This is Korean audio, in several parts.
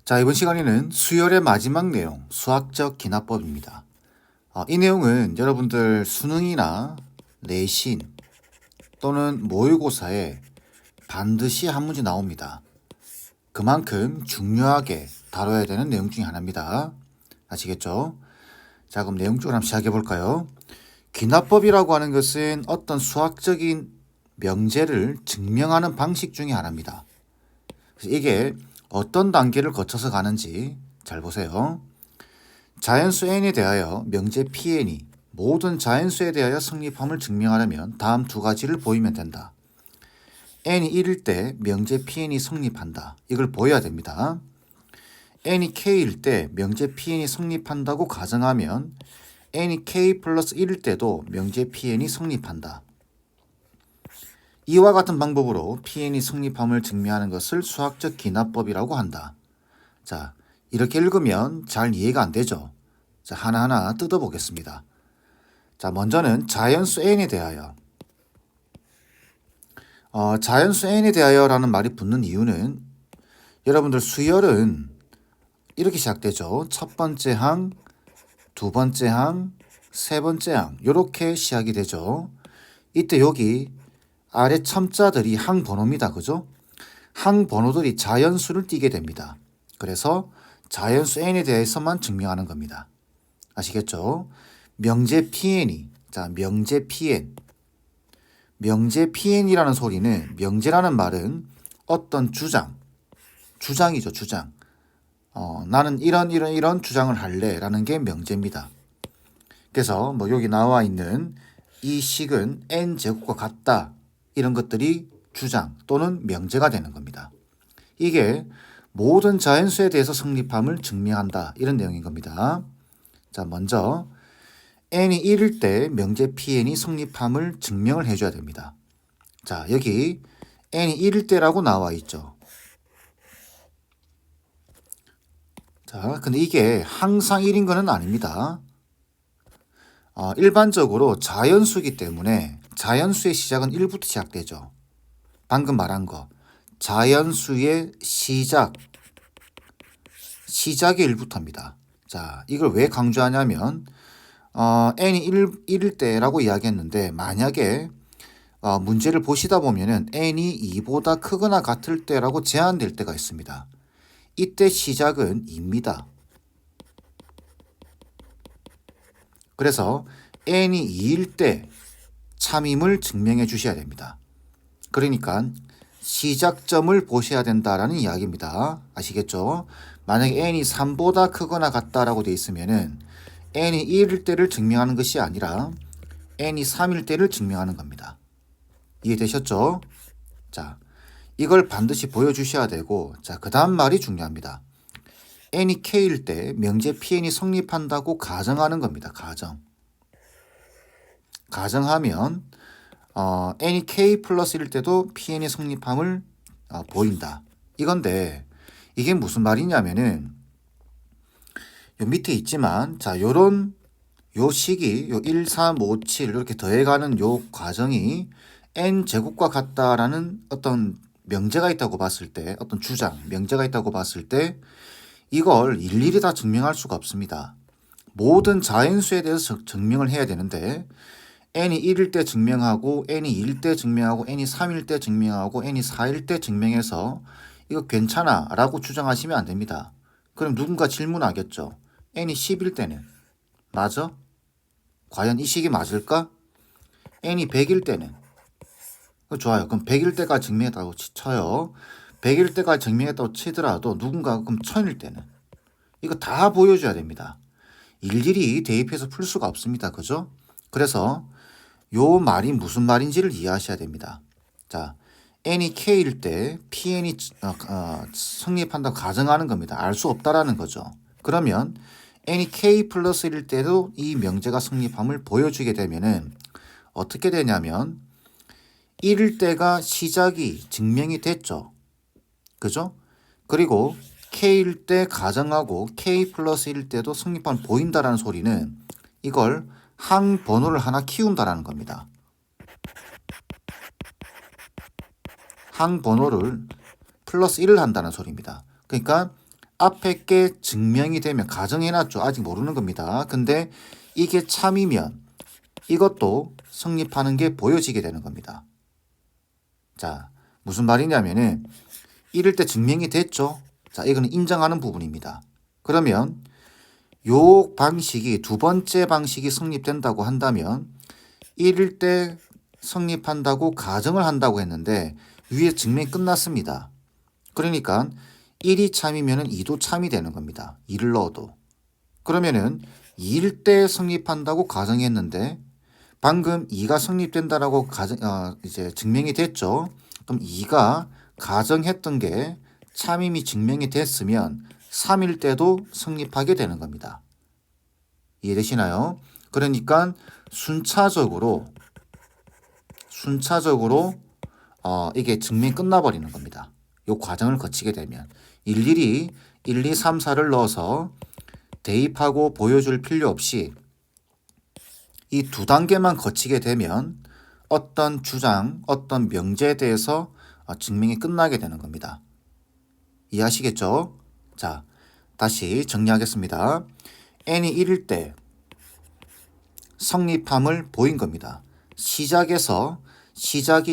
자, 이번 시간에는 수열의 마지막 내용, 수학적 기납법입니다. 이 내용은 여러분들 수능이나 내신 또는 모의고사에 반드시 한 문제 나옵니다. 그만큼 중요하게 다뤄야 되는 내용 중에 하나입니다. 아시겠죠? 자, 그럼 내용 쪽으로 한번 시작해 볼까요? 기납법이라고 하는 것은 어떤 수학적인 명제를 증명하는 방식 중에 하나입니다. 그래서 이게 어떤 단계를 거쳐서 가는지 잘 보세요. 자연수 n에 대하여 명제 pn이 모든 자연수에 대하여 성립함을 증명하려면 다음 두 가지를 보이면 된다. n이 1일 때 명제 pn이 성립한다. 이걸 보여야 됩니다. n이 k일 때 명제 pn이 성립한다고 가정하면 n이 k 플러스 1일 때도 명제 pn이 성립한다. 이와 같은 방법으로 pn이 성립함을 증명하는 것을 수학적 기납법이라고 한다. 자, 이렇게 읽으면 잘 이해가 안 되죠? 자, 하나하나 뜯어보겠습니다. 자, 먼저는 자연수 n에 대하여. 자연수 n에 대하여라는 말이 붙는 이유는 여러분들 수열은 이렇게 시작되죠. 첫 번째 항, 두 번째 항, 세 번째 항 이렇게 시작이 되죠. 이때 여기 아래 첨자들이 항번호입니다. 그죠? 항번호들이 자연수를 띠게 됩니다. 그래서 자연수 n에 대해서만 증명하는 겁니다. 아시겠죠? 명제 pn이, 자, 명제 pn. 명제 pn이라는 소리는, 명제라는 말은 어떤 주장이죠, 주장. 나는 이런 주장을 할래 라는 게 명제입니다. 그래서 뭐 여기 나와 있는 이 식은 n제곱과 같다. 이런 것들이 주장 또는 명제가 되는 겁니다. 이게 모든 자연수에 대해서 성립함을 증명한다. 이런 내용인 겁니다. 자, 먼저 n이 1일 때 명제 pn이 성립함을 증명을 해줘야 됩니다. 자, 여기 n이 1일 때라고 나와 있죠. 자, 근데 이게 항상 1인 것은 아닙니다. 일반적으로 자연수이기 때문에 자연수의 시작은 1부터 시작되죠. 방금 말한 거. 자연수의 시작이 1부터입니다. 자, 이걸 왜 강조하냐면 n이 1일 때라고 이야기했는데 만약에 문제를 보시다 보면은 n이 2보다 크거나 같을 때라고 제한될 때가 있습니다. 이때 시작은 2입니다. 그래서 n이 2일 때 참임을 증명해 주셔야 됩니다. 그러니까 시작점을 보셔야 된다라는 이야기입니다. 아시겠죠? 만약에 n이 3보다 크거나 같다라고 되어 있으면은 n이 1일 때를 증명하는 것이 아니라 n이 3일 때를 증명하는 겁니다. 이해되셨죠? 자, 이걸 반드시 보여주셔야 되고, 자, 그 다음 말이 중요합니다. n이 k일 때 명제 pn이 성립한다고 가정하는 겁니다. 가정하면 n이 k 플러스 1일 때도 pn이 성립함을 보인다. 이건데 이게 무슨 말이냐면은 요 밑에 있지만 자, 요런 요 식이 요 1, 3, 5, 7 이렇게 더해가는 요 과정이 n 제곱과 같다라는 어떤 명제가 있다고 봤을 때, 어떤 명제가 있다고 봤을 때 이걸 일일이 다 증명할 수가 없습니다. 모든 자연수에 대해서 증명을 해야 되는데 n이 1일 때 증명하고 n이 2일 때 증명하고 n이 3일 때 증명하고 n이 4일 때 증명해서 이거 괜찮아 라고 주장하시면 안 됩니다. 그럼 누군가 질문하겠죠. n이 10일 때는 맞아? 과연 이 식이 맞을까? n이 100일 때는 좋아요. 그럼 100일 때까지 증명했다고 쳐요. 100일 때까지 증명했다고 치더라도 누군가 그럼 1000일 때는 이거 다 보여줘야 됩니다. 일일이 대입해서 풀 수가 없습니다. 그죠? 그래서 요 말이 무슨 말인지를 이해하셔야 됩니다. 자, n이 k일 때 pn이 성립한다고 가정하는 겁니다. 알 수 없다라는 거죠. 그러면 n이 k 플러스 1일 때도 이 명제가 성립함을 보여주게 되면은 어떻게 되냐면 1일 때가 시작이 증명이 됐죠. 그죠? 그리고 k일 때 가정하고 k 플러스 1일 때도 성립함을 보인다라는 소리는 이걸 항번호를 하나 키운다라는 겁니다. 항번호를 플러스 1을 한다는 소리입니다. 그러니까 앞에 게 증명이 되면 가정해놨죠. 아직 모르는 겁니다. 근데 이게 참이면 이것도 성립하는 게 보여지게 되는 겁니다. 자, 무슨 말이냐면은 이럴 때 증명이 됐죠. 자, 이거는 인정하는 부분입니다. 그러면 요 방식이 두 번째 방식이 성립된다고 한다면 1일 때 성립한다고 가정을 한다고 했는데 위에 증명이 끝났습니다. 그러니까 1이 참이면 2도 참이 되는 겁니다. 2를 넣어도. 그러면은 2일 때 성립한다고 가정했는데 방금 2가 성립된다라고 이제 증명이 됐죠. 그럼 2가 가정했던 게 참임이 증명이 됐으면 3일 때도 성립하게 되는 겁니다. 이해되시나요? 그러니까 순차적으로 이게 증명이 끝나버리는 겁니다. 이 과정을 거치게 되면 일일이 1, 2, 3, 4를 넣어서 대입하고 보여줄 필요 없이 이 두 단계만 거치게 되면 어떤 주장, 어떤 명제에 대해서 증명이 끝나게 되는 겁니다. 이해하시겠죠? 자, 다시 정리하겠습니다. n이 1일 때 성립함을 보인 겁니다. 시작이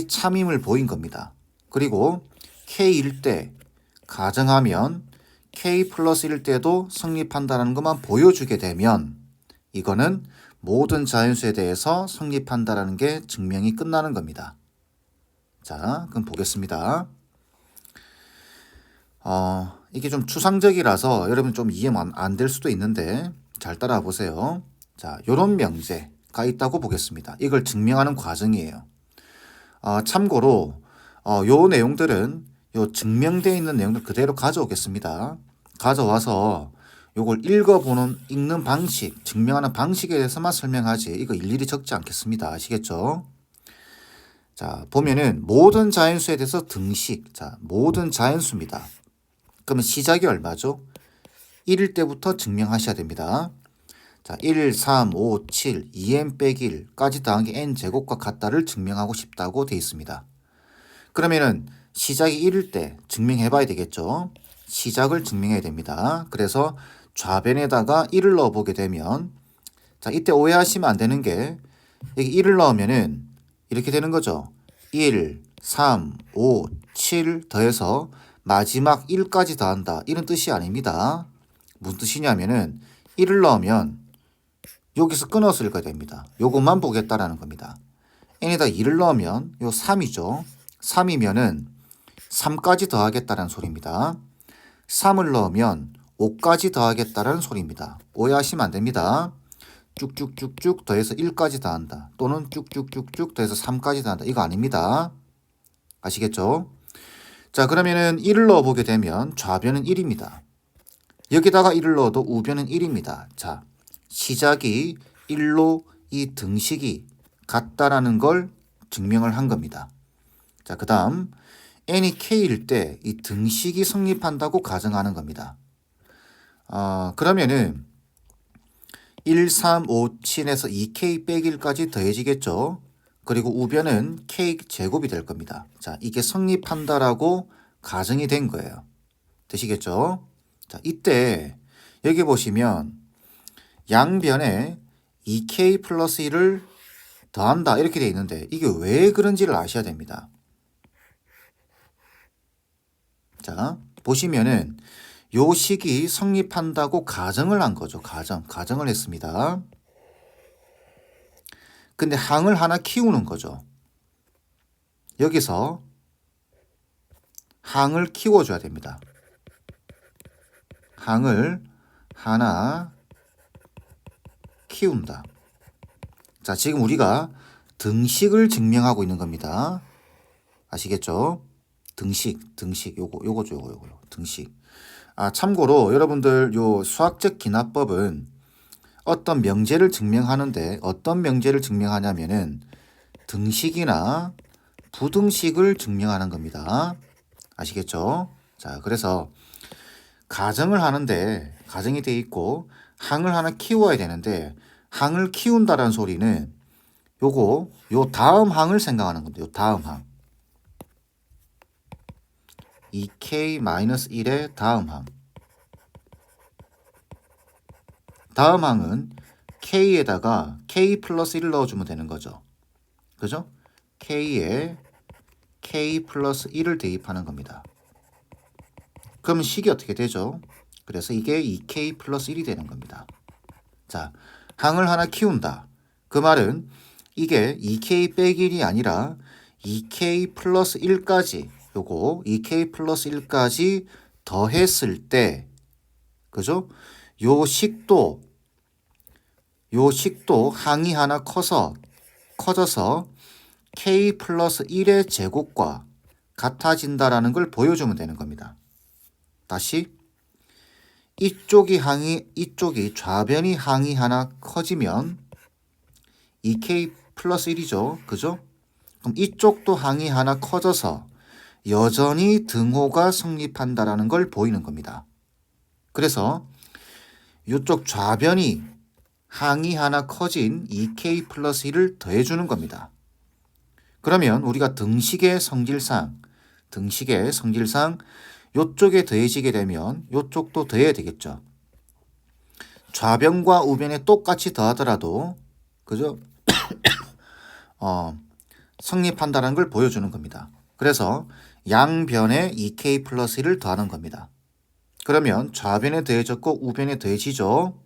참임을 보인 겁니다. 그리고 k일 때 가정하면 k 플러스 1일 때도 성립한다는 것만 보여주게 되면 이거는 모든 자연수에 대해서 성립한다는 게 증명이 끝나는 겁니다. 자, 그럼 보겠습니다. 이게 좀 추상적이라서 여러분 좀 이해 안 될 수도 있는데 잘 따라와 보세요. 자, 요런 명제가 있다고 보겠습니다. 이걸 증명하는 과정이에요. 참고로 요 내용들은 요 증명되어 있는 내용들 그대로 가져오겠습니다. 가져와서 요걸 읽는 방식, 증명하는 방식에 대해서만 설명하지 이거 일일이 적지 않겠습니다. 아시겠죠? 자, 보면은 모든 자연수에 대해서 등식. 자, 모든 자연수입니다. 그러면 시작이 얼마죠? 1일 때부터 증명하셔야 됩니다. 자, 1, 3, 5, 7, 2n 빼기 1까지 더한 게 n제곱과 같다를 증명하고 싶다고 되어 있습니다. 그러면은 시작이 1일 때 증명해 봐야 되겠죠? 시작을 증명해야 됩니다. 그래서 좌변에다가 1을 넣어 보게 되면 자, 이때 오해하시면 안 되는 게 여기 1을 넣으면은 이렇게 되는 거죠. 1, 3, 5, 7 더해서 마지막 1까지 더한다. 이런 뜻이 아닙니다. 무슨 뜻이냐면은 1을 넣으면 여기서 끊어서 읽어야 됩니다. 요것만 보겠다라는 겁니다. n에다 2를 넣으면 요 3이죠. 3이면은 3까지 더하겠다라는 소리입니다. 3을 넣으면 5까지 더하겠다라는 소리입니다. 오해하시면 안 됩니다. 쭉쭉쭉쭉 더해서 1까지 더한다. 또는 쭉쭉쭉쭉 더해서 3까지 더한다. 이거 아닙니다. 아시겠죠? 자, 그러면은 1을 넣어보게 되면 좌변은 1입니다. 여기다가 1을 넣어도 우변은 1입니다. 자, 시작이 1로 이 등식이 같다라는 걸 증명을 한 겁니다. 자, 그 다음 n이 k일 때 이 등식이 성립한다고 가정하는 겁니다. 그러면은 1, 3, 5, 7에서 2k 빼기 1까지 더해지겠죠. 그리고 우변은 k 제곱이 될 겁니다. 자, 이게 성립한다라고 가정이 된 거예요. 되시겠죠? 자, 이때 여기 보시면 양변에 2k 플러스 1을 더한다 이렇게 되어 있는데 이게 왜 그런지를 아셔야 됩니다. 자, 보시면은 요 식이 성립한다고 가정을 한 거죠. 가정을 했습니다. 근데 항을 하나 키우는 거죠. 여기서 항을 키워줘야 됩니다. 항을 하나 키운다. 자, 지금 우리가 등식을 증명하고 있는 겁니다. 아시겠죠? 등식, 요거죠. 등식. 참고로 여러분들 요 수학적 기납법은 어떤 명제를 증명하는데 어떤 명제를 증명하냐면은 등식이나 부등식을 증명하는 겁니다. 아시겠죠? 자, 그래서 가정을 하는데 가정이 돼 있고 항을 하나 키워야 되는데 항을 키운다라는 소리는 요 다음 항을 생각하는 겁니다. 요 다음 항. 2k-1의 다음 항. 다음 항은 K에다가 K 플러스 1을 넣어주면 되는 거죠. 그죠? K에 K 플러스 1을 대입하는 겁니다. 그럼 식이 어떻게 되죠? 그래서 이게 2K 플러스 1이 되는 겁니다. 자, 항을 하나 키운다. 그 말은 이게 2K 빼기 1이 아니라 2K 플러스 1까지, 요거 2K 플러스 1까지 더했을 때, 그죠? 요 식도 항이 하나 커져서 K 플러스 1의 제곱과 같아진다라는 걸 보여주면 되는 겁니다. 다시 이쪽이 좌변이 항이 하나 커지면 2K 플러스 1이죠. 그죠? 그럼 이쪽도 항이 하나 커져서 여전히 등호가 성립한다라는 걸 보이는 겁니다. 그래서 이쪽 좌변이 항이 하나 커진 2K 플러스 1을 더해주는 겁니다. 그러면 우리가 등식의 성질상 이쪽에 더해지게 되면 이쪽도 더해야 되겠죠. 좌변과 우변에 똑같이 더하더라도 그죠? 성립한다는 걸 보여주는 겁니다. 그래서 양변에 2K 플러스 1을 더하는 겁니다. 그러면 좌변에 더해졌고 우변에 더해지죠.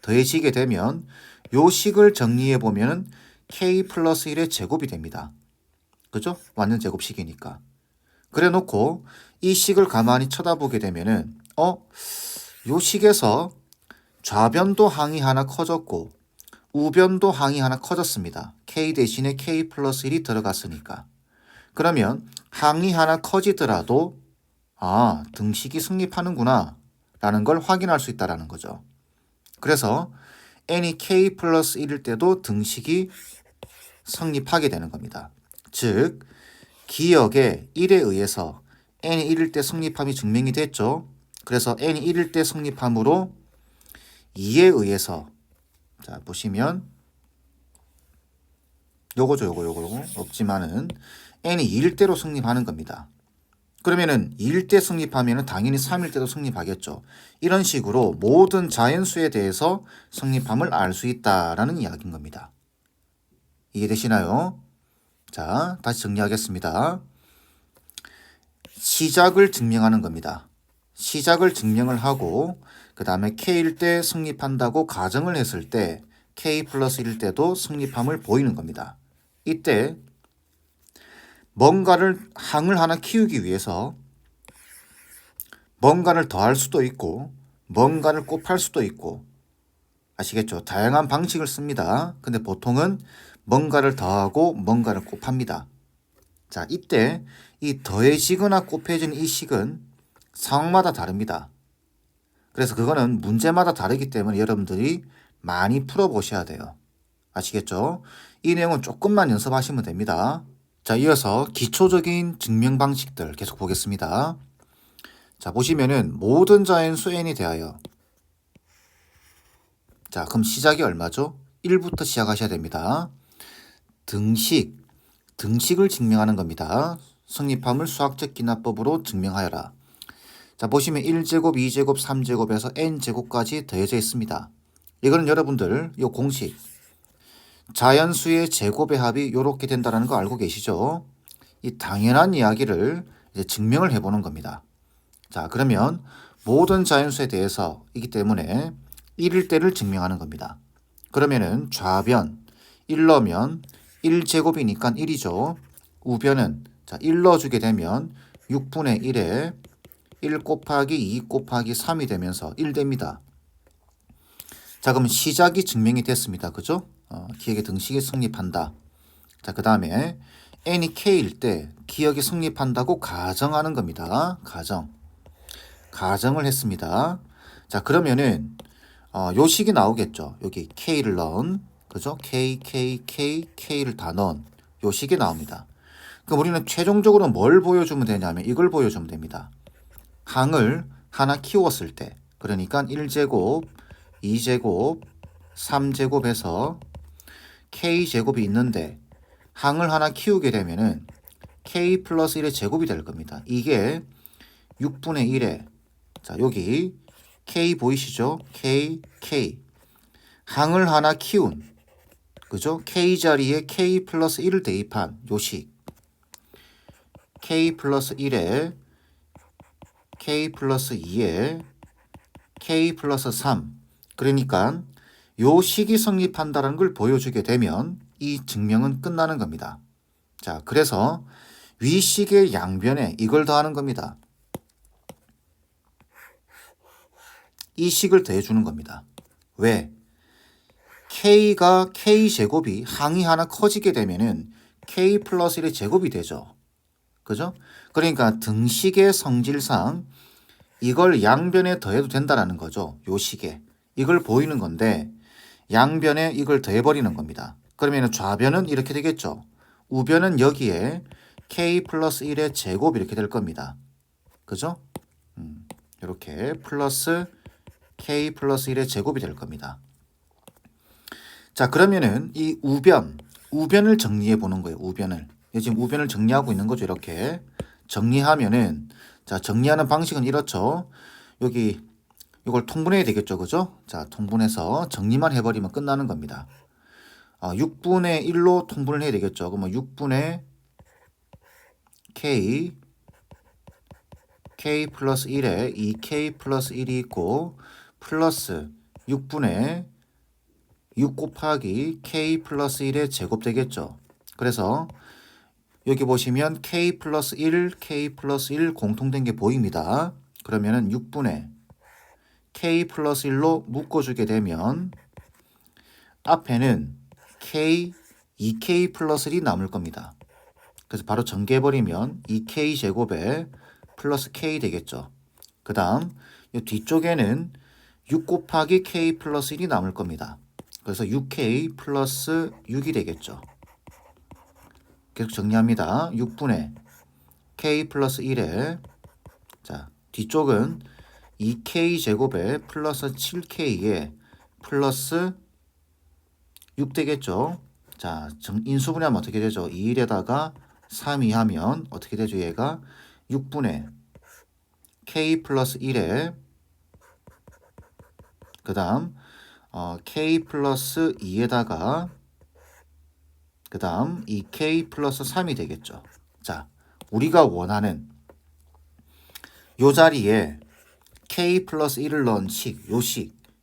더해지게 되면 요 식을 정리해 보면 K 플러스 1의 제곱이 됩니다. 그죠? 완전 제곱식이니까. 그래 놓고 이 식을 가만히 쳐다보게 되면은 요 식에서 좌변도 항이 하나 커졌고 우변도 항이 하나 커졌습니다. K 대신에 K 플러스 1이 들어갔으니까. 그러면 항이 하나 커지더라도 등식이 성립하는구나 라는 걸 확인할 수 있다는 거죠. 그래서 n이 K 플러스 1일 때도 등식이 성립하게 되는 겁니다. 즉 기역의 1에 의해서 n이 1일 때 성립함이 증명이 됐죠. 그래서 n이 1일 때 성립함으로 2에 의해서 자 보시면 요거죠. 없지만은 n이 2일 때로 성립하는 겁니다. 그러면은 2일 때 성립하면은 당연히 3일 때도 성립하겠죠. 이런 식으로 모든 자연수에 대해서 성립함을 알 수 있다라는 이야기인 겁니다. 이해되시나요? 자, 다시 정리하겠습니다. 시작을 증명하는 겁니다. 시작을 증명을 하고 그 다음에 K일 때 성립한다고 가정을 했을 때 K 플러스 1일 때도 성립함을 보이는 겁니다. 이때 항을 하나 키우기 위해서 뭔가를 더할 수도 있고 뭔가를 곱할 수도 있고 아시겠죠? 다양한 방식을 씁니다. 근데 보통은 뭔가를 더하고 뭔가를 곱합니다. 자, 이때 이 더해지거나 곱해지는 이 식은 상황마다 다릅니다. 그래서 그거는 문제마다 다르기 때문에 여러분들이 많이 풀어보셔야 돼요. 아시겠죠? 이 내용은 조금만 연습하시면 됩니다. 자, 이어서 기초적인 증명 방식들 계속 보겠습니다. 자, 보시면은 모든 자연수 n에 대하여 자, 그럼 시작이 얼마죠? 1부터 시작하셔야 됩니다. 등식을 증명하는 겁니다. 성립함을 수학적 기납법으로 증명하여라. 자, 보시면 1제곱, 2제곱, 3제곱에서 n제곱까지 더해져 있습니다. 이거는 여러분들 이 공식 자연수의 제곱의 합이 이렇게 된다는 거 알고 계시죠? 이 당연한 이야기를 이제 증명을 해보는 겁니다. 자, 그러면 모든 자연수에 대해서 이기 때문에 1일 때를 증명하는 겁니다. 그러면은 좌변 1 넣으면 1제곱이니까 1이죠. 우변은 자, 1 넣어주게 되면 6분의 1에 1 곱하기 2 곱하기 3이 되면서 1 됩니다. 자, 그럼 시작이 증명이 됐습니다. 그죠? 기억의 등식이 성립한다. 자, 그 다음에 n이 k일 때 기억이 성립한다고 가정하는 겁니다. 가정을 했습니다. 자, 그러면은 요 식이 나오겠죠. 여기 k를 넣은 그죠? k를 다 넣은 요 식이 나옵니다. 그럼 우리는 최종적으로 뭘 보여주면 되냐면 이걸 보여주면 됩니다. 항을 하나 키웠을 때 그러니까 1제곱, 2제곱, 3제곱에서 k제곱이 있는데 항을 하나 키우게 되면은 k 플러스 1의 제곱이 될 겁니다. 이게 6분의 1에 자 여기 k 보이시죠? k 항을 하나 키운, 그죠? k 자리에 k 플러스 1을 대입한 요식, k 플러스 1에 k 플러스 2에 k 플러스 3. 그러니까 요 식이 성립한다는 걸 보여주게 되면 이 증명은 끝나는 겁니다. 자, 그래서 위식의 양변에 이걸 더하는 겁니다. 이 식을 더해주는 겁니다. 왜? k가 k제곱이 항이 하나 커지게 되면은 k 플러스 1의 제곱이 되죠. 그죠? 그러니까 등식의 성질상 이걸 양변에 더해도 된다는 거죠. 요 식에. 이걸 보이는 건데 양변에 이걸 더해버리는 겁니다. 그러면 좌변은 이렇게 되겠죠. 우변은 여기에 k 플러스 1의 제곱 이렇게 될 겁니다. 그죠? 이렇게 플러스 k 플러스 1의 제곱이 될 겁니다. 자, 그러면은 이 우변을 정리해 보는 거예요. 우변을. 지금 우변을 정리하고 있는 거죠. 이렇게 정리하면은, 자, 정리하는 방식은 이렇죠. 여기 이걸 통분해야 되겠죠. 그죠? 자, 통분해서 정리만 해버리면 끝나는 겁니다. 6분의 1로 통분을 해야 되겠죠. 그러면 6분의 k 플러스 1에 2k 플러스 1이 있고 플러스 6분의 6 곱하기 k 플러스 1의 제곱 되겠죠. 그래서 여기 보시면 k 플러스 1, k 플러스 1 공통된 게 보입니다. 그러면은 6분의 k 플러스 1로 묶어주게 되면 앞에는 k, 2k 플러스 1이 남을 겁니다. 그래서 바로 전개해버리면 2k 제곱에 플러스 k 되겠죠. 그 다음 이 뒤쪽에는 6 곱하기 k 플러스 1이 남을 겁니다. 그래서 6k 플러스 6이 되겠죠. 계속 정리합니다. 6분의 k 플러스 1에 자 뒤쪽은 2k 제곱에 플러스 7k에 플러스 6 되겠죠. 자 인수분해하면 어떻게 되죠? 2일에다가 3이 하면 어떻게 되죠? 얘가 6분의 k 플러스 1에 그 다음 k 플러스 2에다가 그 다음 이 k 플러스 3이 되겠죠. 자, 우리가 원하는 요 자리에 k 플러스 1을 넣은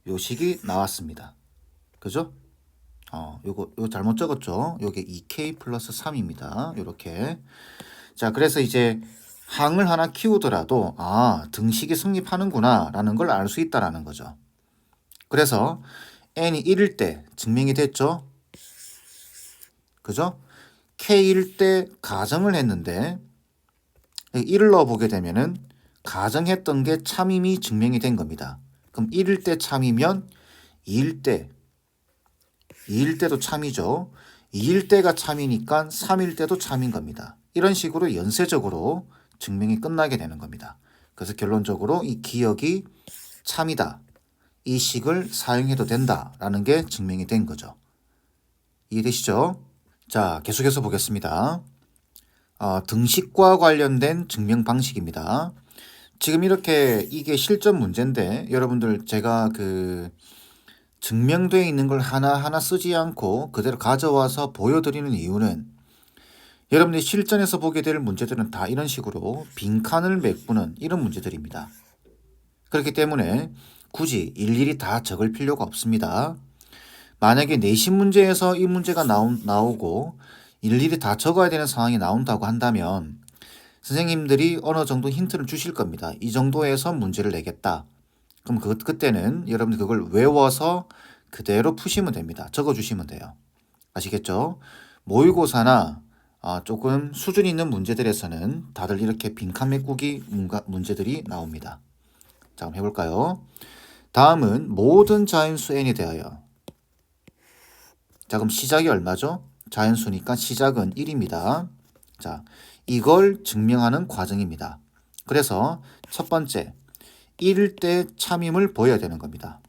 요식이 나왔습니다. 그죠? 요거 잘못 적었죠? 요게 2k 플러스 3입니다. 요렇게. 자, 그래서 이제 항을 하나 키우더라도 등식이 성립하는구나 라는 걸 알 수 있다라는 거죠. 그래서 n이 1일 때 증명이 됐죠? 그죠? k일 때 가정을 했는데 1을 넣어보게 되면은 가정했던 게 참임이 증명이 된 겁니다. 그럼 1일 때 참이면 2일 때도 참이죠. 2일 때가 참이니까 3일 때도 참인 겁니다. 이런 식으로 연쇄적으로 증명이 끝나게 되는 겁니다. 그래서 결론적으로 이 기억이 참이다. 이 식을 사용해도 된다라는 게 증명이 된 거죠. 이해되시죠? 자, 계속해서 보겠습니다. 등식과 관련된 증명 방식입니다. 지금 이렇게 이게 실전 문제인데 여러분들 제가 증명되어 있는 걸 하나하나 쓰지 않고 그대로 가져와서 보여드리는 이유는 여러분들이 실전에서 보게 될 문제들은 다 이런 식으로 빈칸을 메꾸는 이런 문제들입니다. 그렇기 때문에 굳이 일일이 다 적을 필요가 없습니다. 만약에 내신 문제에서 이 문제가 나오고 일일이 다 적어야 되는 상황이 나온다고 한다면 선생님들이 어느 정도 힌트를 주실 겁니다. 이 정도에서 문제를 내겠다. 그럼 그때는 여러분들 그걸 외워서 그대로 푸시면 됩니다. 적어주시면 돼요. 아시겠죠? 모의고사나 조금 수준 있는 문제들에서는 다들 이렇게 빈칸 메꾸기 문제들이 나옵니다. 자, 한번 해볼까요? 다음은 모든 자연수 n에 대하여. 자, 그럼 시작이 얼마죠? 자연수니까 시작은 1입니다. 자, 이걸 증명하는 과정입니다. 그래서 첫 번째, 1일 때 참임을 보여야 되는 겁니다.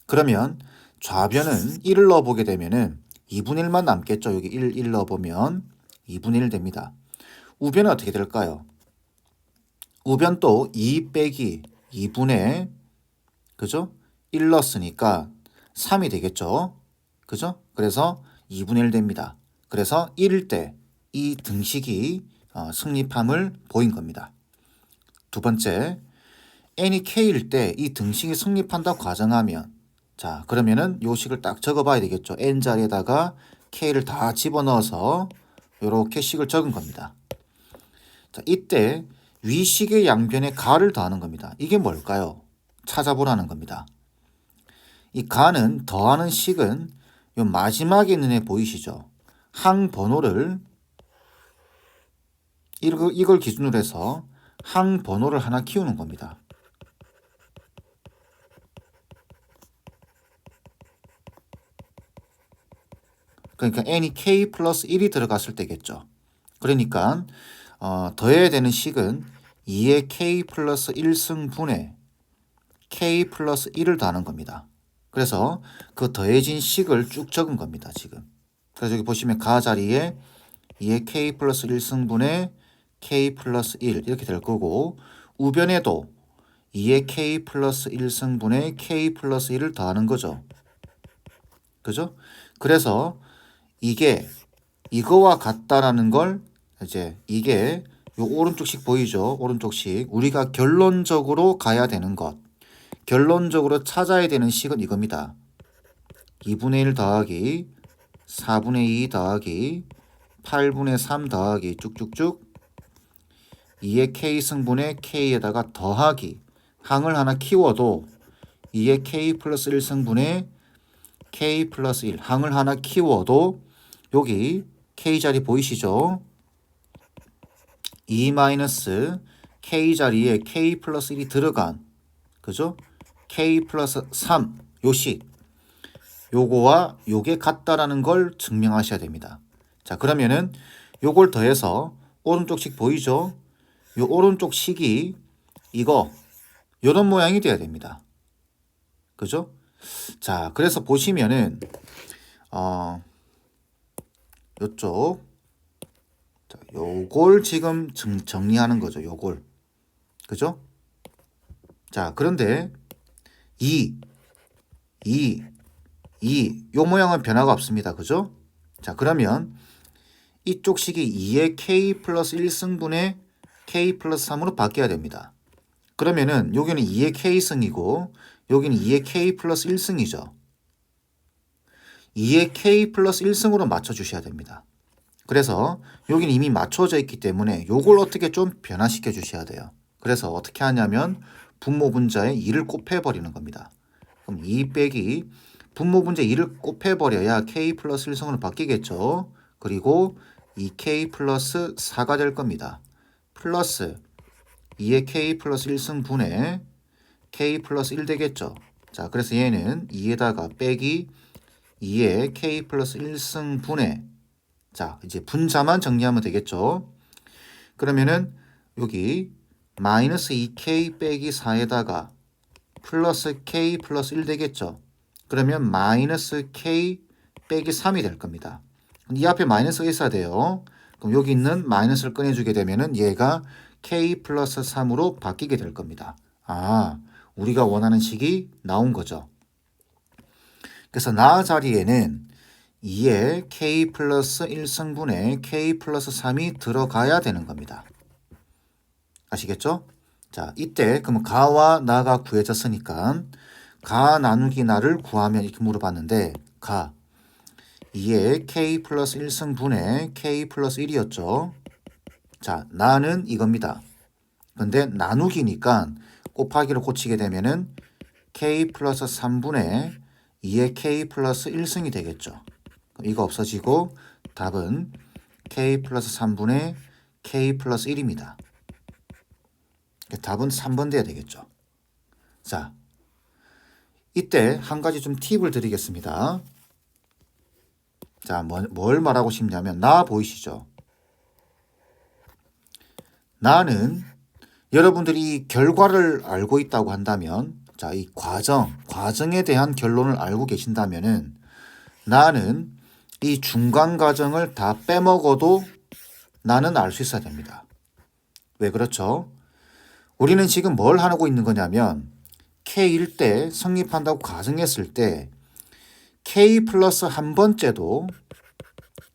그러면 좌변은 1을 넣어보게 되면은 2분의 1만 남겠죠. 여기 1 넣어보면 2분의 1 됩니다. 우변은 어떻게 될까요? 우변도 2 빼기 2분의 그죠? 1 넣었으니까 3이 되겠죠. 그죠? 그래서 2분의 1 됩니다. 그래서 1일 때 이 등식이 성립함을 보인 겁니다. 두 번째, n이 k일 때 이 등식이 성립한다고 가정하면, 자, 그러면은 요 식을 딱 적어 봐야 되겠죠. n 자리에다가 k를 다 집어넣어서 요렇게 식을 적은 겁니다. 자, 이때 위식의 양변에 가를 더하는 겁니다. 이게 뭘까요? 찾아보라는 겁니다. 이 가는 더하는 식은 요 마지막에 있는 애 보이시죠? 항 번호를 이걸 기준으로 해서 항 번호를 하나 키우는 겁니다. 그러니까 n이 k 플러스 1이 들어갔을 때겠죠. 그러니까 더해야 되는 식은 2의 k 플러스 1승분의 k 플러스 1을 더하는 겁니다. 그래서 그 더해진 식을 쭉 적은 겁니다. 지금. 그래서 여기 보시면 가 자리에 2의 k 플러스 1승분의 k 플러스 1 이렇게 될 거고, 우변에도 2의 k 플러스 1승분의 k 플러스 1을 더하는 거죠. 그죠? 그래서 이게 이거와 같다라는 걸 이제 이게 요 오른쪽식 보이죠? 오른쪽식. 우리가 결론적으로 가야 되는 것. 결론적으로 찾아야 되는 식은 이겁니다. 2분의 1 더하기 4분의 2 더하기 8분의 3 더하기 쭉쭉쭉 2의 k승분의 k에다가 더하기 항을 하나 키워도 2의 k 플러스 1승분의 k 플러스 1 항을 하나 키워도 여기 k 자리 보이시죠? 2 마이너스 k 자리에 k 플러스 1이 들어간, 그죠? k 플러스 3 요식, 요거와 요게 같다라는 걸 증명하셔야 됩니다. 자, 그러면은 요걸 더해서 오른쪽 식 보이죠? 요 오른쪽 식이 이거 요런 모양이 돼야 됩니다. 그죠? 자, 그래서 보시면은 요쪽, 자, 요걸 지금 정리하는 거죠. 요걸. 그죠? 자, 그런데 요 모양은 변화가 없습니다. 그죠? 자, 그러면 이쪽 식이 2의 k 플러스 1승분의 k 플러스 3으로 바뀌어야 됩니다. 그러면은 여기는 2의 k승이고 여기는 2의 k 플러스 1승이죠. 2의 k 플러스 1승으로 맞춰주셔야 됩니다. 그래서 여기는 이미 맞춰져 있기 때문에 요걸 어떻게 좀 변화시켜 주셔야 돼요. 그래서 어떻게 하냐면 분모 분자에 2를 곱해버리는 겁니다. 그럼 2 빼기 분모 분자에 2를 곱해버려야 k 플러스 1승으로 바뀌겠죠. 그리고 2k 플러스 4가 될 겁니다. 플러스 2의 k 플러스 1승분의 k 플러스 1 되겠죠. 자, 그래서 얘는 2에다가 빼기 2의 k 플러스 1승분의, 자, 이제 분자만 정리하면 되겠죠. 그러면은 여기 마이너스 2k 빼기 4에다가 플러스 k 플러스 1 되겠죠. 그러면 마이너스 k 빼기 3이 될 겁니다. 이 앞에 마이너스가 있어야 돼요. 그럼 여기 있는 마이너스를 꺼내주게 되면은 얘가 k 플러스 3으로 바뀌게 될 겁니다. 아, 우리가 원하는 식이 나온 거죠. 그래서 나 자리에는 2의 k 플러스 1승분의 k 플러스 3이 들어가야 되는 겁니다. 아시겠죠? 자, 이때 그러면 가와 나가 구해졌으니까 가 나누기 나를 구하면 이렇게 물어봤는데, 가 2의 k 플러스 1승분의 k 플러스 1이었죠. 자, 나는 이겁니다. 근데 나누기니까 곱하기로 고치게 되면은 k 플러스 3분의 2의 k 플러스 1승이 되겠죠. 그럼 이거 없어지고 답은 k 플러스 3분의 k 플러스 1입니다. 답은 3번 돼야 되겠죠. 자, 이때 한 가지 좀 팁을 드리겠습니다. 자, 뭘 말하고 싶냐면 나 보이시죠? 나는 여러분들이 결과를 알고 있다고 한다면, 자, 이 과정에 대한 결론을 알고 계신다면은 나는 이 중간 과정을 다 빼먹어도 나는 알 수 있어야 됩니다. 왜 그렇죠? 우리는 지금 뭘 하고 있는 거냐면 K일 때 성립한다고 가정했을 때 K 플러스 한 번째도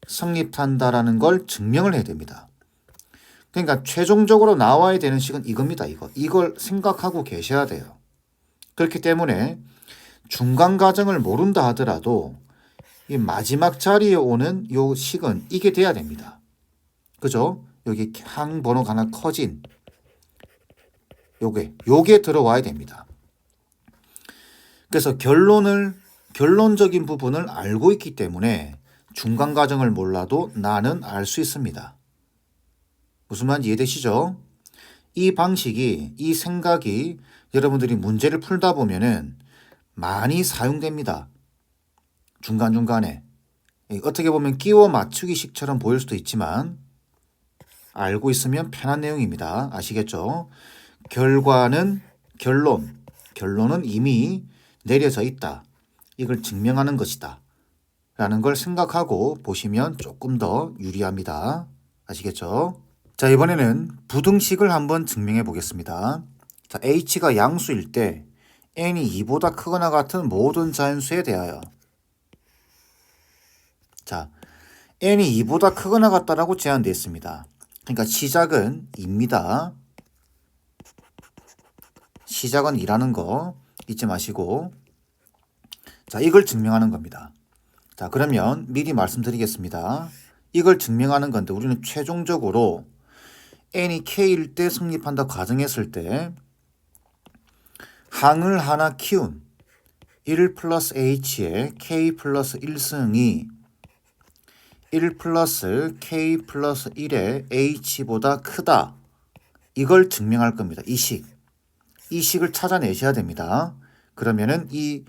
성립한다라는 걸 증명을 해야 됩니다. 그러니까 최종적으로 나와야 되는 식은 이겁니다. 이걸 생각하고 계셔야 돼요. 그렇기 때문에 중간 과정을 모른다 하더라도 이 마지막 자리에 오는 요 식은 이게 돼야 됩니다. 그죠? 여기 항 번호가 하나 커진 요게 들어와야 됩니다. 그래서 결론적인 부분을 알고 있기 때문에 중간 과정을 몰라도 나는 알 수 있습니다. 무슨 말인지 이해되시죠? 이 방식이, 이 생각이 여러분들이 문제를 풀다 보면은 많이 사용됩니다. 중간중간에. 어떻게 보면 끼워 맞추기식처럼 보일 수도 있지만 알고 있으면 편한 내용입니다. 아시겠죠? 결론은 이미 내려져 있다. 이걸 증명하는 것이다. 라는 걸 생각하고 보시면 조금 더 유리합니다. 아시겠죠? 자, 이번에는 부등식을 한번 증명해 보겠습니다. 자, h가 양수일 때 n이 2보다 크거나 같은 모든 자연수에 대하여 자, n이 2보다 크거나 같다라고 제한되어 있습니다. 그러니까 시작은 2입니다. 시작은 2라는 거 잊지 마시고 자, 이걸 증명하는 겁니다. 자, 그러면 미리 말씀드리겠습니다. 이걸 증명하는 건데 우리는 최종적으로 n이 k일 때 성립한다 가정했을 때 항을 하나 키운 1 플러스 h의 k 플러스 1승이 1 플러스 k 플러스 1의 h보다 크다. 이걸 증명할 겁니다. 이 식을 찾아내셔야 됩니다. 그러면은 이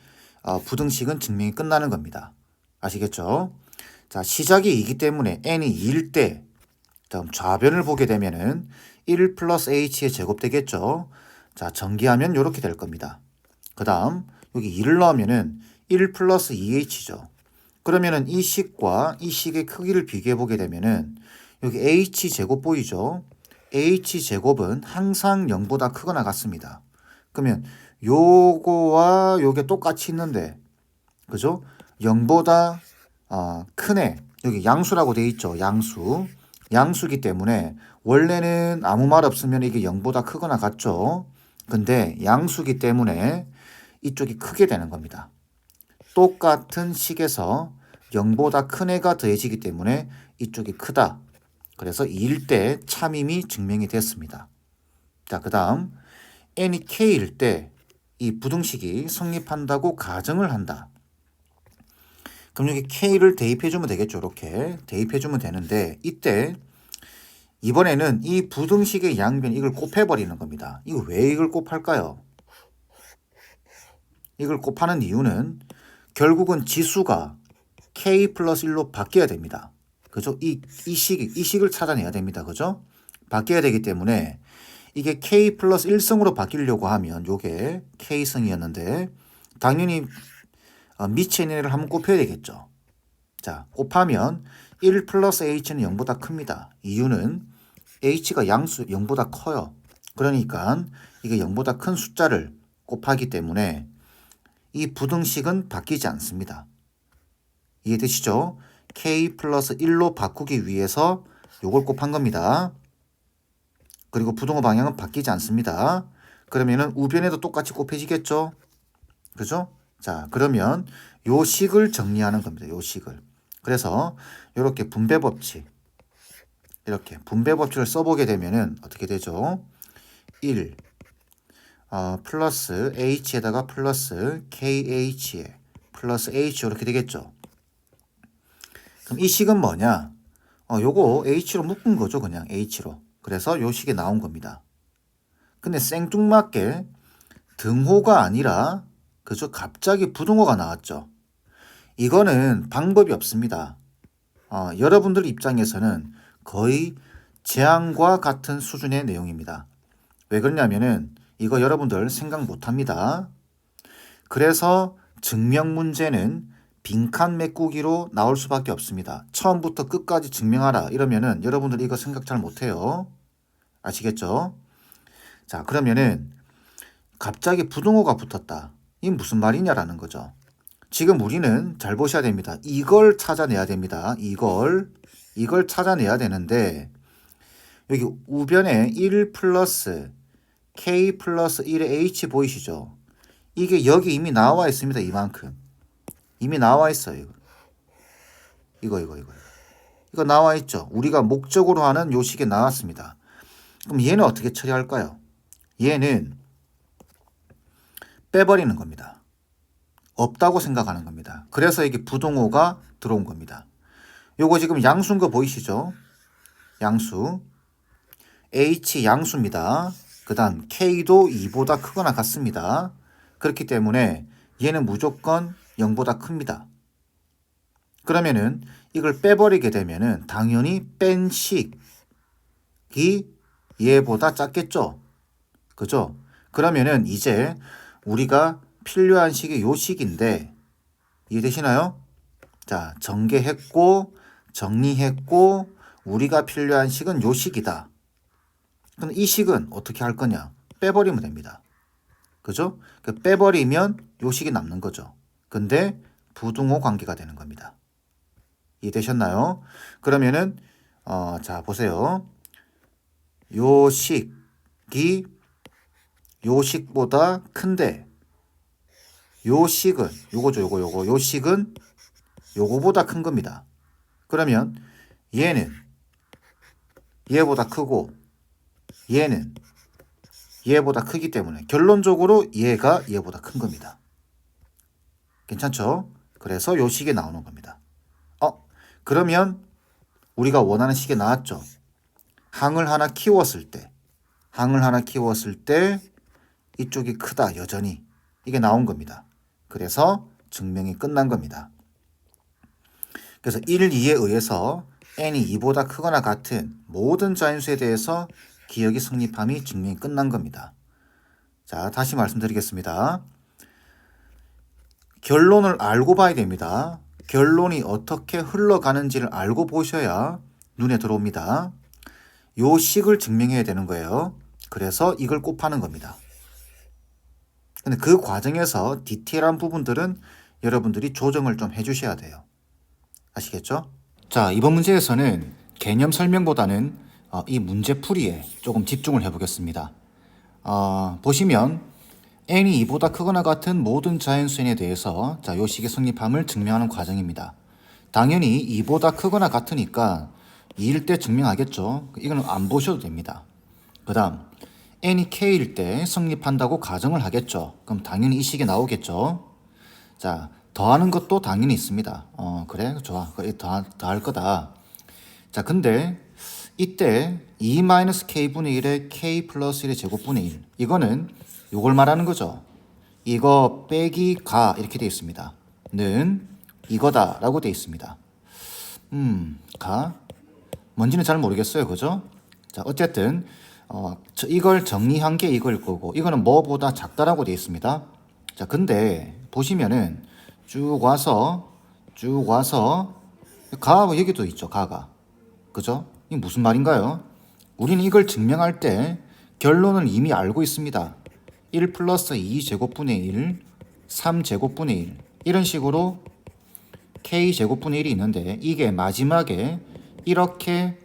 부등식은 증명이 끝나는 겁니다. 아시겠죠? 자, 시작이 2이기 때문에 n이 2일 때 다음 좌변을 보게 되면은 1 플러스 h의 제곱 되겠죠? 자, 전개하면 이렇게 될 겁니다. 그 다음 여기 2를 넣으면은 1 플러스 2h죠. 그러면은 이 식과 이 식의 크기를 비교해 보게 되면은 여기 h 제곱 보이죠? h 제곱은 항상 0보다 크거나 같습니다. 그러면 요거와 요게 똑같이 있는데 그죠? 0보다 큰 여기 양수라고 돼 있죠. 양수기 때문에 원래는 아무 말 없으면 이게 0보다 크거나 같죠. 근데 양수기 때문에 이쪽이 크게 되는 겁니다. 똑같은 식에서 0보다 큰 애가 더해지기 때문에 이쪽이 크다. 그래서 2일 때 참임이 증명이 됐습니다. 자, 그 다음 n이 k일 때 이 부등식이 성립한다고 가정을 한다. 그럼 여기 k를 대입해주면 되겠죠. 이렇게 대입해주면 되는데 이때 이번에는 이 부등식의 양변 이걸 곱해버리는 겁니다. 이거 왜 이걸 곱할까요? 이걸 곱하는 이유는 결국은 지수가 k 플러스 1로 바뀌어야 됩니다. 그죠? 이 식을 찾아내야 됩니다. 그죠? 바뀌어야 되기 때문에 이게 k 플러스 1승으로 바뀌려고 하면 요게 k승이었는데 당연히 밑에 있는 애를 한번 곱해야 되겠죠. 자, 곱하면 1 플러스 h는 0보다 큽니다. 이유는 h가 양수 0보다 커요. 그러니까 이게 0보다 큰 숫자를 곱하기 때문에 이 부등식은 바뀌지 않습니다. 이해되시죠? k 플러스 1로 바꾸기 위해서 요걸 곱한 겁니다. 그리고 부등호 방향은 바뀌지 않습니다. 그러면은 우변에도 똑같이 곱해지겠죠? 그죠? 자, 그러면 요 식을 정리하는 겁니다. 요 식을. 그래서 이렇게 분배 법칙. 이렇게 분배 법칙을 써보게 되면은 어떻게 되죠? 1 플러스 h에다가 플러스 kh에 플러스 h 이렇게 되겠죠. 그럼 이 식은 뭐냐? 요거 h로 묶은 거죠. 그냥 h로. 그래서 요 식이 나온 겁니다. 근데 생뚱맞게 등호가 아니라 그죠? 갑자기 부등호가 나왔죠. 이거는 방법이 없습니다. 여러분들 입장에서는 거의 재앙과 같은 수준의 내용입니다. 왜 그러냐면은 이거 여러분들 생각 못합니다. 그래서 증명 문제는 빈칸 메꾸기로 나올 수밖에 없습니다. 처음부터 끝까지 증명하라 이러면은 여러분들 이거 생각 잘 못해요. 아시겠죠? 자, 그러면은 갑자기 부등호가 붙었다. 이게 무슨 말이냐라는 거죠. 지금 우리는 잘 보셔야 됩니다. 이걸 찾아내야 됩니다. 이걸 찾아내야 되는데 여기 우변에 1 플러스 k 플러스 1의 h 보이시죠? 이게 여기 이미 나와 있습니다. 이만큼. 이미 나와 있어요. 이거 나와 있죠. 우리가 목적으로 하는 요식에 나왔습니다. 그럼 얘는 어떻게 처리할까요? 얘는 빼버리는 겁니다. 없다고 생각하는 겁니다. 그래서 이게 부동호가 들어온 겁니다. 요거 지금 양수인 거 보이시죠? 양수. H 양수입니다. 그 다음 K도 2보다 크거나 같습니다. 그렇기 때문에 얘는 무조건 0보다 큽니다. 그러면은 이걸 빼버리게 되면은 당연히 뺀 식이 얘보다 작겠죠? 그죠? 그러면은 이제 우리가 필요한 식이 요 식인데 이해되시나요? 자, 전개했고 정리했고 우리가 필요한 식은 요 식이다. 그럼 이 식은 어떻게 할 거냐? 빼버리면 됩니다. 그죠? 빼버리면 요 식이 남는 거죠. 근데 부등호 관계가 되는 겁니다. 이해되셨나요? 그러면은 자 보세요. 요 식이 요 식보다 큰데 요 식은 요거죠. 요 식은 요거보다 큰 겁니다. 그러면 얘는 얘보다 크고 얘는 얘보다 크기 때문에 결론적으로 얘가 얘보다 큰 겁니다. 괜찮죠? 그래서 요 식이 나오는 겁니다. 그러면 우리가 원하는 식이 나왔죠. 항을 하나 키웠을 때 이쪽이 크다 여전히 이게 나온 겁니다. 그래서 증명이 끝난 겁니다. 그래서 1, 2에 의해서 n이 2보다 크거나 같은 모든 자연수에 대해서 기억이 성립함이 증명이 끝난 겁니다. 자, 다시 말씀드리겠습니다. 결론을 알고 봐야 됩니다. 결론이 어떻게 흘러가는지를 알고 보셔야 눈에 들어옵니다. 요 식을 증명해야 되는 거예요. 그래서 이걸 곱하는 겁니다. 근데 그 과정에서 디테일한 부분들은 여러분들이 조정을 좀 해주셔야 돼요. 아시겠죠? 자, 이번 문제에서는 개념 설명보다는 이 문제풀이에 조금 집중을 해보겠습니다. 보시면 n이 2보다 크거나 같은 모든 자연수에 대해서 자, 요 식의 성립함을 증명하는 과정입니다. 당연히 2보다 크거나 같으니까 2일 때 증명하겠죠. 이거는 안 보셔도 됩니다. 그 다음 n이 k일 때 성립한다고 가정을 하겠죠. 그럼 당연히 이 식이 나오겠죠. 자, 더하는 것도 당연히 있습니다. 그래? 좋아. 더할 거다. 자, 근데 이때 2-k분의 1의 k 플러스 1의 제곱분의 1 이거는 요걸 말하는 거죠. 이거 빼기 가 이렇게 되어 있습니다. 는 이거다 라고 되어 있습니다. 가 뭔지는 잘 모르겠어요. 그죠? 자, 어쨌든 이걸 정리한 게 이걸 거고 이거는 뭐보다 작다라고 되어 있습니다. 자, 근데 보시면은 쭉 와서 가 여기도 있죠. 가가. 그죠? 이게 무슨 말인가요? 우리는 이걸 증명할 때 결론을 이미 알고 있습니다. 1 플러스 2제곱분의 1, 3제곱분의 1 이런 식으로 k제곱분의 1이 있는데 이게 마지막에 이렇게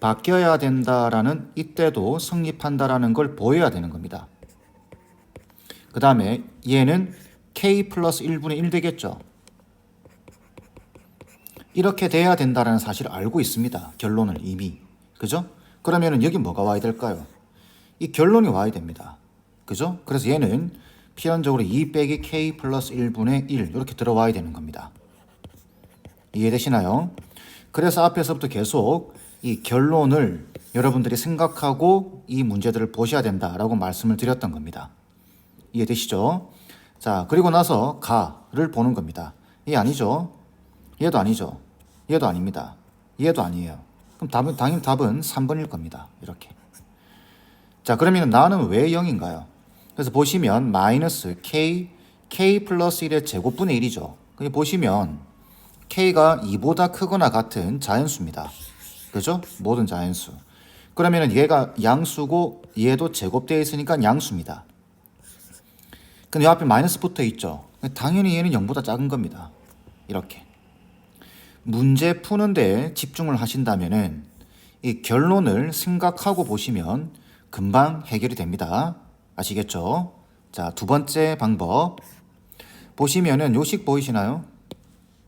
바뀌어야 된다라는 이때도 성립한다라는 걸 보여야 되는 겁니다. 그 다음에 얘는 k 플러스 1분의 1 되겠죠. 이렇게 돼야 된다라는 사실을 알고 있습니다. 결론을 이미. 그죠? 그러면은 여기 뭐가 와야 될까요? 이 결론이 와야 됩니다. 그죠? 그래서 얘는 필연적으로 2 빼기 k 플러스 1분의 1 이렇게 들어와야 되는 겁니다. 이해되시나요? 그래서 앞에서부터 계속 이 결론을 여러분들이 생각하고 이 문제들을 보셔야 된다라고 말씀을 드렸던 겁니다. 이해되시죠? 자, 그리고 나서 가를 보는 겁니다. 얘 아니죠? 얘도 아니죠? 얘도 아닙니다. 얘도 아니에요. 그럼 당연히 답은 3번일 겁니다. 이렇게. 자, 그러면 나는 왜 0인가요? 그래서 보시면 마이너스 k 플러스 1의 제곱분의 1이죠. 보시면 k가 2보다 크거나 같은 자연수입니다. 그죠? 모든 자연수. 그러면 얘가 양수고 얘도 제곱되어 있으니까 양수입니다. 근데 이 앞에 마이너스 붙어 있죠. 당연히 얘는 0보다 작은 겁니다. 이렇게. 문제 푸는데 집중을 하신다면은 이 결론을 생각하고 보시면 금방 해결이 됩니다. 아시겠죠? 자, 두 번째 방법. 보시면은 요식 보이시나요?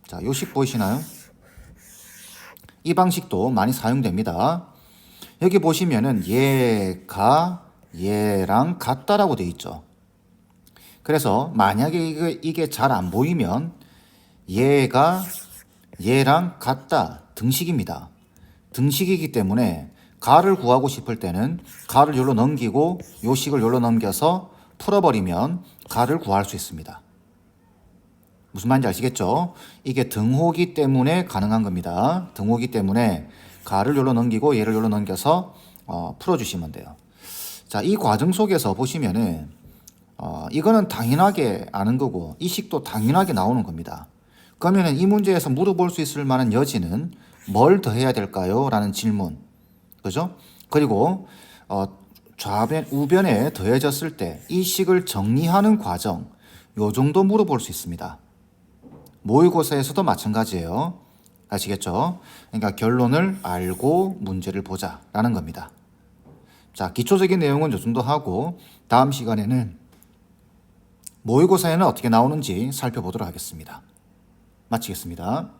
자, 요식 보이시나요? 이 방식도 많이 사용됩니다. 여기 보시면은 얘가 얘랑 같다라고 되어 있죠. 그래서 만약에 이게 잘 안 보이면 얘가 얘랑 같다 등식입니다. 등식이기 때문에 가를 구하고 싶을 때는 가를 여기로 넘기고 요식을 여기로 넘겨서 풀어버리면 가를 구할 수 있습니다. 무슨 말인지 아시겠죠? 이게 등호기 때문에 가능한 겁니다. 등호기 때문에 가를 여기로 넘기고 얘를 여기로 넘겨서 풀어주시면 돼요. 자, 이 과정 속에서 보시면은 이거는 당연하게 아는 거고 이 식도 당연하게 나오는 겁니다. 그러면 이 문제에서 물어볼 수 있을 만한 여지는 뭘 더해야 될까요? 라는 질문. 그죠? 그리고 좌변, 우변에 더해졌을 때 이 식을 정리하는 과정, 요 정도 물어볼 수 있습니다. 모의고사에서도 마찬가지예요. 아시겠죠? 그러니까 결론을 알고 문제를 보자라는 겁니다. 자, 기초적인 내용은 요 정도 하고 다음 시간에는 모의고사에는 어떻게 나오는지 살펴보도록 하겠습니다. 마치겠습니다.